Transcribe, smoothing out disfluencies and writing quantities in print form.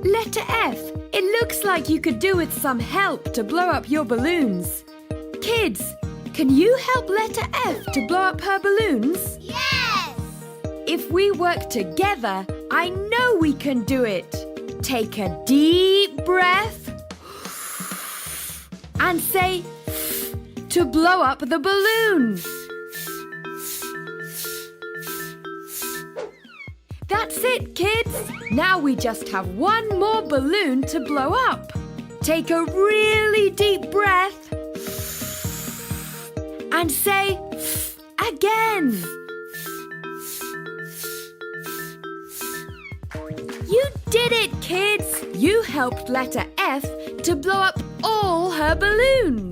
Letter F. It looks like you could do with some help to blow up your balloons. Kids, can you help letter F to blow up her balloons? Yes! If we work together, I know we can do it. Take a deep breath and say to blow up the balloon. That's it, kids. Now we just have one more balloon to blow up. Take a really deep breath and say again. You did it, kids! You helped letter F to blow up all her balloons.